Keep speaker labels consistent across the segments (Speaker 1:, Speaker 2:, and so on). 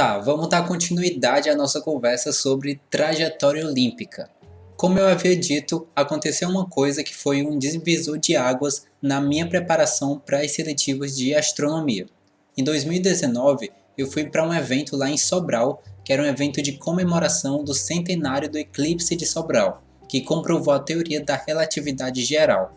Speaker 1: Tá, vamos dar continuidade à nossa conversa sobre trajetória olímpica. Como eu havia dito, aconteceu uma coisa que foi um divisor de águas na minha preparação para as seletivas de astronomia. Em 2019, eu fui para um evento lá em Sobral, que era um evento de comemoração do centenário do eclipse de Sobral, que comprovou a teoria da relatividade geral.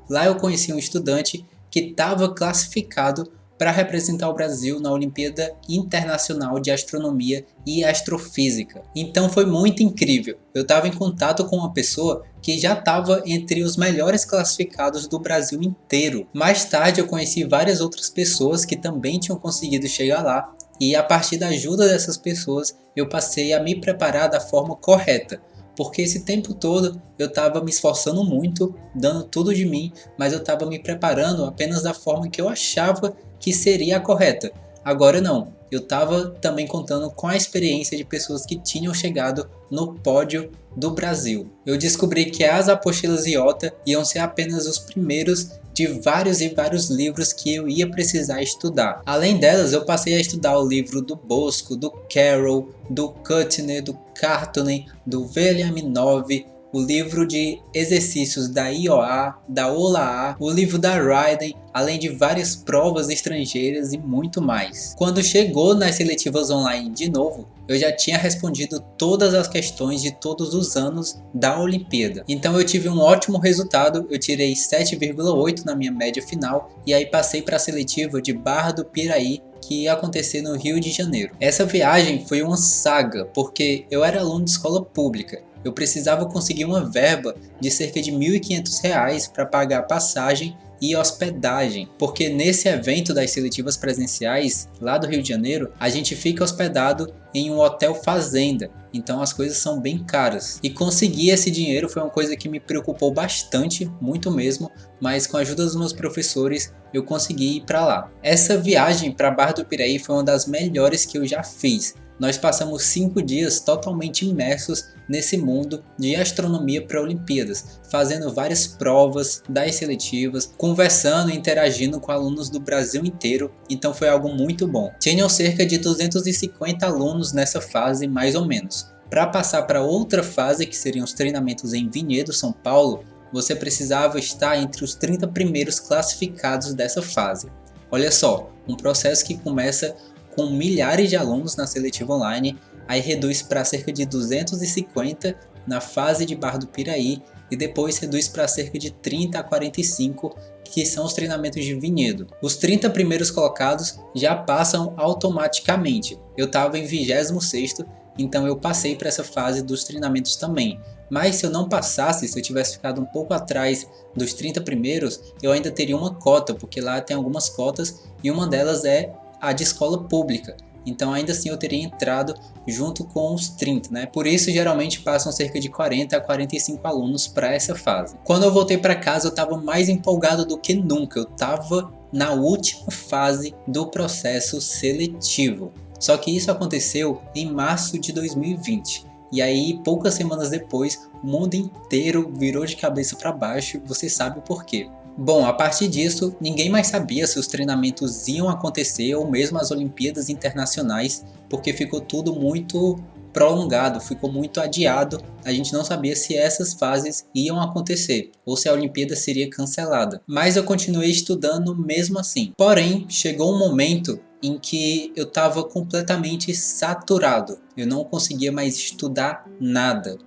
Speaker 1: Lá eu conheci um estudante que estava classificado para representar o Brasil na Olimpíada Internacional de Astronomia e Astrofísica. Então foi muito incrível. Eu estava em contato com uma pessoa que já estava entre os melhores classificados do Brasil inteiro. Mais tarde eu conheci várias outras pessoas que também tinham conseguido chegar lá, e a partir da ajuda dessas pessoas eu passei a me preparar da forma correta. Porque esse tempo todo eu estava me esforçando muito, dando tudo de mim, mas eu estava me preparando apenas da forma que eu achava que seria a correta. Agora não, eu estava também contando com a experiência de pessoas que tinham chegado no pódio do Brasil. Eu descobri que as apostilas IOTA iam ser apenas os primeiros de vários e vários livros que eu ia precisar estudar. Além delas, eu passei a estudar o livro do Bosco, do Carroll, do Kuttner, do Karttunen, do Veliaminov, o livro de exercícios da IOA, da OLAA, o livro da Ryden, além de várias provas estrangeiras e muito mais. Quando chegou nas seletivas online de novo, eu já tinha respondido todas as questões de todos os anos da Olimpíada. Então eu tive um ótimo resultado, eu tirei 7,8 na minha média final e aí passei para a seletiva de Barra do Piraí, que ia acontecer no Rio de Janeiro. Essa viagem foi uma saga, porque eu era aluno de escola pública. Eu precisava conseguir uma verba de cerca de R$ 1.500 para pagar passagem e hospedagem, porque nesse evento das seletivas presenciais lá do Rio de Janeiro, a gente fica hospedado em um hotel fazenda, então as coisas são bem caras. E conseguir esse dinheiro foi uma coisa que me preocupou bastante, muito mesmo, mas com a ajuda dos meus professores eu consegui ir para lá. Essa viagem para Barra do Piraí foi uma das melhores que eu já fiz. Nós passamos 5 dias totalmente imersos nesse mundo de astronomia para Olimpíadas, fazendo várias provas das seletivas, conversando e interagindo com alunos do Brasil inteiro, então foi algo muito bom. Tinham cerca de 250 alunos nessa fase, mais ou menos. Para passar para outra fase, que seriam os treinamentos em Vinhedo, São Paulo, você precisava estar entre os 30 primeiros classificados dessa fase. Olha só, um processo que começa com milhares de alunos na seletiva online, aí reduz para cerca de 250 na fase de Barra do Piraí e depois reduz para cerca de 30 a 45, que são os treinamentos de Vinhedo. Os 30 primeiros colocados já passam automaticamente. Eu estava em 26º, então eu passei para essa fase dos treinamentos também. Mas se eu não passasse, se eu tivesse ficado um pouco atrás dos 30 primeiros, eu ainda teria uma cota, porque lá tem algumas cotas e uma delas é a de escola pública, então ainda assim eu teria entrado junto com os 30, né? Por isso geralmente passam cerca de 40 a 45 alunos para essa fase. Quando eu voltei para casa eu estava mais empolgado do que nunca, eu estava na última fase do processo seletivo. Só que isso aconteceu em março de 2020. E aí, poucas semanas depois, o mundo inteiro virou de cabeça para baixo, você sabe o porquê. Bom, a partir disso, ninguém mais sabia se os treinamentos iam acontecer ou mesmo as Olimpíadas Internacionais, porque ficou tudo muito prolongado, ficou muito adiado. A gente não sabia se essas fases iam acontecer ou se a Olimpíada seria cancelada. Mas eu continuei estudando mesmo assim. Porém, chegou um momento em que eu estava completamente saturado. Eu não conseguia mais estudar nada.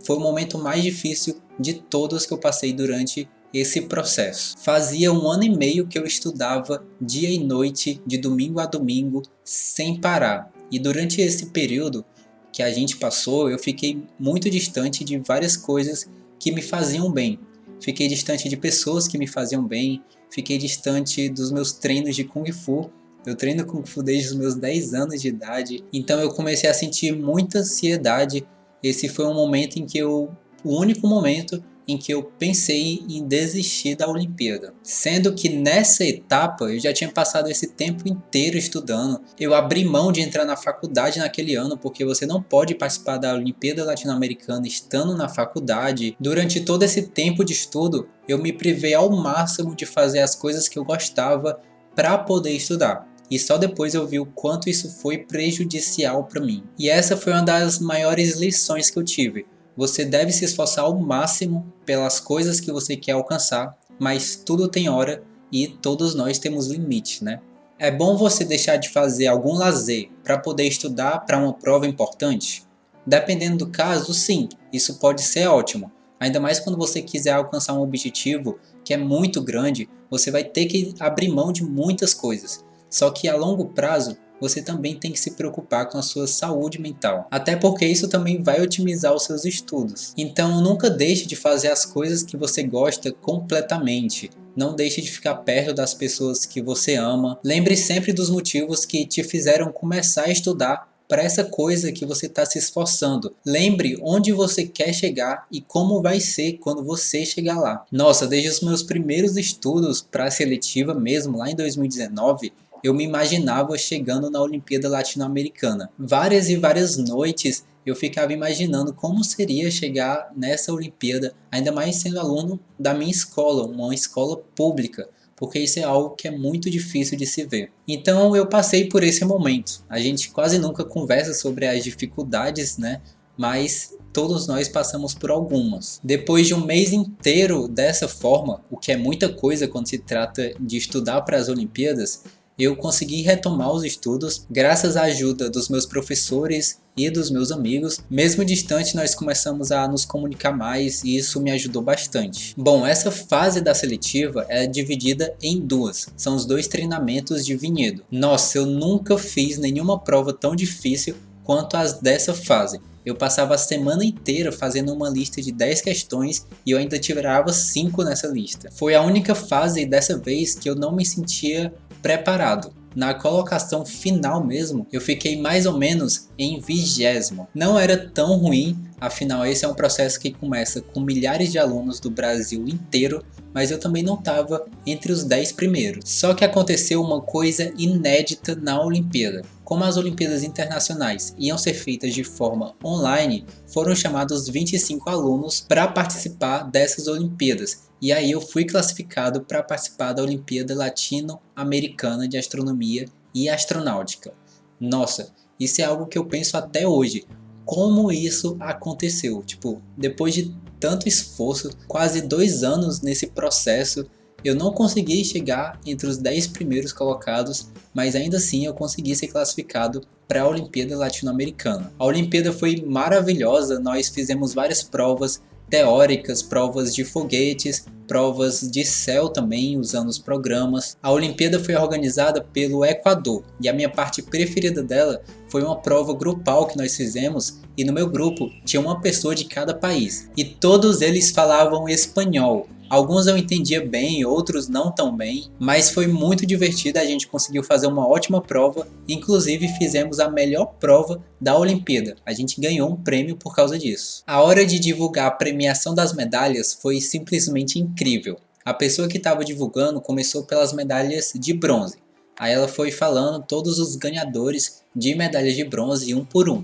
Speaker 1: Foi o momento mais difícil de todos que eu passei durante esse processo. Fazia 1 ano e meio que eu estudava dia e noite, de domingo a domingo, sem parar. E durante esse período que a gente passou, eu fiquei muito distante de várias coisas que me faziam bem. Fiquei distante de pessoas que me faziam bem, fiquei distante dos meus treinos de Kung Fu. Eu treino Kung Fu desde os meus 10 anos de idade, então eu comecei a sentir muita ansiedade. Esse foi um momento em que o único momento em que eu pensei em desistir da Olimpíada. Sendo que nessa etapa eu já tinha passado esse tempo inteiro estudando. Eu abri mão de entrar na faculdade naquele ano, porque você não pode participar da Olimpíada Latino-Americana estando na faculdade. Durante todo esse tempo de estudo, eu me privei ao máximo de fazer as coisas que eu gostava para poder estudar. e só depois eu vi o quanto isso foi prejudicial para mim. E essa foi uma das maiores lições que eu tive. Você deve se esforçar ao máximo pelas coisas que você quer alcançar, mas tudo tem hora e todos nós temos limite, né? É bom você deixar de fazer algum lazer para poder estudar para uma prova importante? Dependendo do caso, sim, isso pode ser ótimo. Ainda mais quando você quiser alcançar um objetivo que é muito grande, você vai ter que abrir mão de muitas coisas. Só que a longo prazo, você também tem que se preocupar com a sua saúde mental. Até porque isso também vai otimizar os seus estudos. Então nunca deixe de fazer as coisas que você gosta completamente. Não deixe de ficar perto das pessoas que você ama. Lembre sempre dos motivos que te fizeram começar a estudar para essa coisa que você está se esforçando. Lembre onde você quer chegar e como vai ser quando você chegar lá. Nossa, desde os meus primeiros estudos para a seletiva mesmo, lá em 2019, eu me imaginava chegando na Olimpíada Latino-Americana. Várias e várias noites eu ficava imaginando como seria chegar nessa Olimpíada, ainda mais sendo aluno da minha escola, uma escola pública, porque isso é algo que é muito difícil de se ver. Então eu passei por esse momento. A gente quase nunca conversa sobre as dificuldades, né? Mas todos nós passamos por algumas. Depois de um mês inteiro dessa forma, o que é muita coisa quando se trata de estudar para as Olimpíadas, eu consegui retomar os estudos graças à ajuda dos meus professores e dos meus amigos. Mesmo distante, nós começamos a nos comunicar mais e isso me ajudou bastante. Bom, essa fase da seletiva é dividida em duas. São os 2 treinamentos de vinhedo. Nossa, eu nunca fiz nenhuma prova tão difícil quanto as dessa fase. Eu passava a semana inteira fazendo uma lista de 10 questões e eu ainda tirava 5 nessa lista. Foi a única fase dessa vez que eu não me sentia preparado. Na colocação final mesmo, eu fiquei mais ou menos em 20º. Não era tão ruim, afinal esse é um processo que começa com milhares de alunos do Brasil inteiro, mas eu também não estava entre os 10 primeiros. Só que aconteceu uma coisa inédita na Olimpíada. Como as Olimpíadas Internacionais iam ser feitas de forma online, foram chamados 25 alunos para participar dessas Olimpíadas. E aí eu fui classificado para participar da Olimpíada Latino-Americana de Astronomia e Astronáutica. Nossa, isso é algo que eu penso até hoje. Como isso aconteceu? Tipo, depois de tanto esforço, quase 2 anos nesse processo, eu não consegui chegar entre os 10 primeiros colocados, mas ainda assim eu consegui ser classificado para a Olimpíada Latino-Americana. A Olimpíada foi maravilhosa, nós fizemos várias provas teóricas, provas de foguetes, provas de céu também, usando os programas. A Olimpíada foi organizada pelo Equador e a minha parte preferida dela foi uma prova grupal que nós fizemos e no meu grupo tinha uma pessoa de cada país e todos eles falavam espanhol. Alguns eu entendia bem, outros não tão bem, mas foi muito divertido, a gente conseguiu fazer uma ótima prova, inclusive fizemos a melhor prova da Olimpíada, a gente ganhou um prêmio por causa disso. A hora de divulgar a premiação das medalhas foi simplesmente incrível. A pessoa que estava divulgando começou pelas medalhas de bronze, aí ela foi falando todos os ganhadores de medalhas de bronze um por um.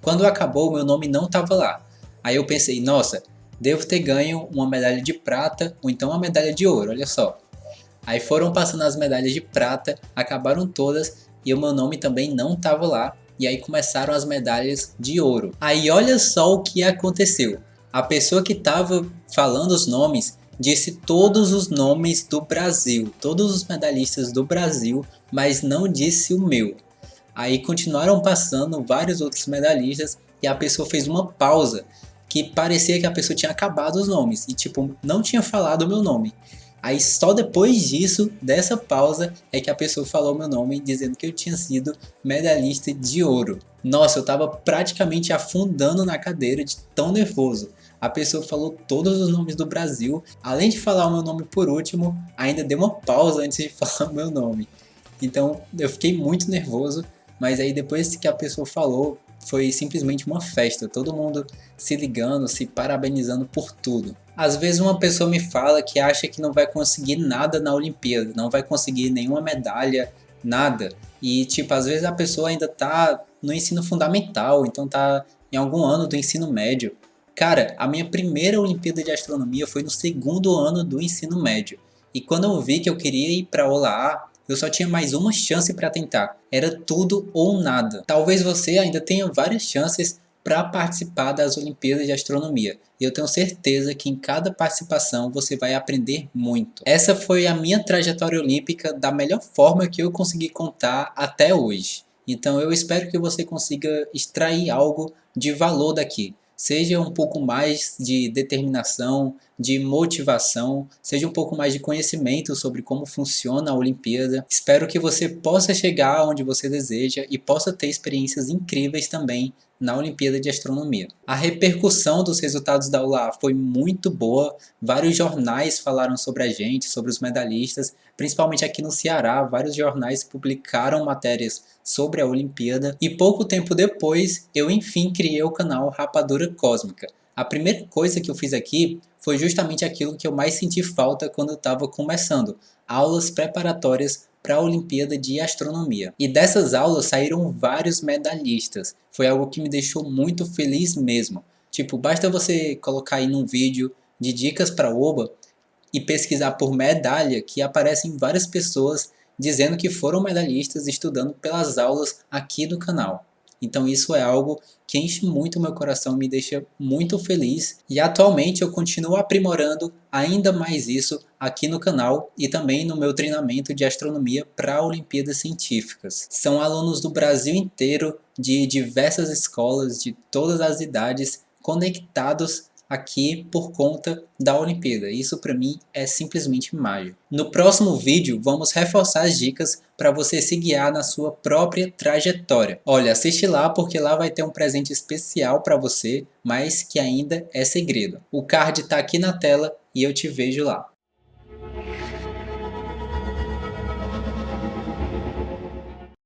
Speaker 1: Quando acabou, meu nome não estava lá, aí eu pensei, nossa, devo ter ganho uma medalha de prata ou então uma medalha de ouro, olha só. Aí foram passando as medalhas de prata, acabaram todas e o meu nome também não estava lá. E aí começaram as medalhas de ouro. Aí olha só o que aconteceu. A pessoa que estava falando os nomes disse todos os nomes do Brasil, todos os medalhistas do Brasil, mas não disse o meu. Aí continuaram passando vários outros medalhistas e a pessoa fez uma pausa que parecia que a pessoa tinha acabado os nomes e tipo, não tinha falado o meu nome. Aí só depois disso, dessa pausa, é que a pessoa falou meu nome dizendo que eu tinha sido medalhista de ouro. Nossa, eu tava praticamente afundando na cadeira de tão nervoso. A pessoa falou todos os nomes do Brasil, além de falar o meu nome por último, ainda deu uma pausa antes de falar o meu nome. Então eu fiquei muito nervoso, mas aí depois que a pessoa falou, foi simplesmente uma festa, todo mundo se ligando, se parabenizando por tudo. Às vezes uma pessoa me fala que acha que não vai conseguir nada na Olimpíada, não vai conseguir nenhuma medalha, nada. E tipo, às vezes a pessoa ainda tá no ensino fundamental, então tá em algum ano do ensino médio. Cara, a minha primeira Olimpíada de Astronomia foi no 2º ano do ensino médio. E quando eu vi que eu queria ir para a aula A, Eu só tinha mais uma chance para tentar. Era tudo ou nada. Talvez você ainda tenha várias chances para participar das Olimpíadas de Astronomia. E eu tenho certeza que em cada participação você vai aprender muito. Essa foi a minha trajetória olímpica da melhor forma que eu consegui contar até hoje. Então eu espero que você consiga extrair algo de valor daqui. Seja um pouco mais de determinação, de motivação, seja um pouco mais de conhecimento sobre como funciona a Olimpíada. Espero que você possa chegar onde você deseja e possa ter experiências incríveis também na Olimpíada de Astronomia. A repercussão dos resultados da ULA foi muito boa, vários jornais falaram sobre a gente, sobre os medalhistas, principalmente aqui no Ceará, vários jornais publicaram matérias sobre a Olimpíada e pouco tempo depois eu enfim criei o canal Rapadura Cósmica. A primeira coisa que eu fiz aqui foi justamente aquilo que eu mais senti falta quando eu estava começando, aulas preparatórias para a Olimpíada de Astronomia. E dessas aulas saíram vários medalhistas. Foi algo que me deixou muito feliz mesmo. Tipo, basta você colocar aí num vídeo de dicas para oba e pesquisar por medalha que aparecem várias pessoas dizendo que foram medalhistas estudando pelas aulas aqui do canal. Então isso é algo que enche muito meu coração, me deixa muito feliz e atualmente eu continuo aprimorando ainda mais isso aqui no canal e também no meu treinamento de astronomia para Olimpíadas Científicas. São alunos do Brasil inteiro, de diversas escolas, de todas as idades, conectados aqui por conta da Olimpíada. Isso para mim é simplesmente mágico. No próximo vídeo vamos reforçar as dicas para você se guiar na sua própria trajetória. Olha, assiste lá porque lá vai ter um presente especial para você, mas que ainda é segredo. O card está aqui na tela e eu te vejo lá.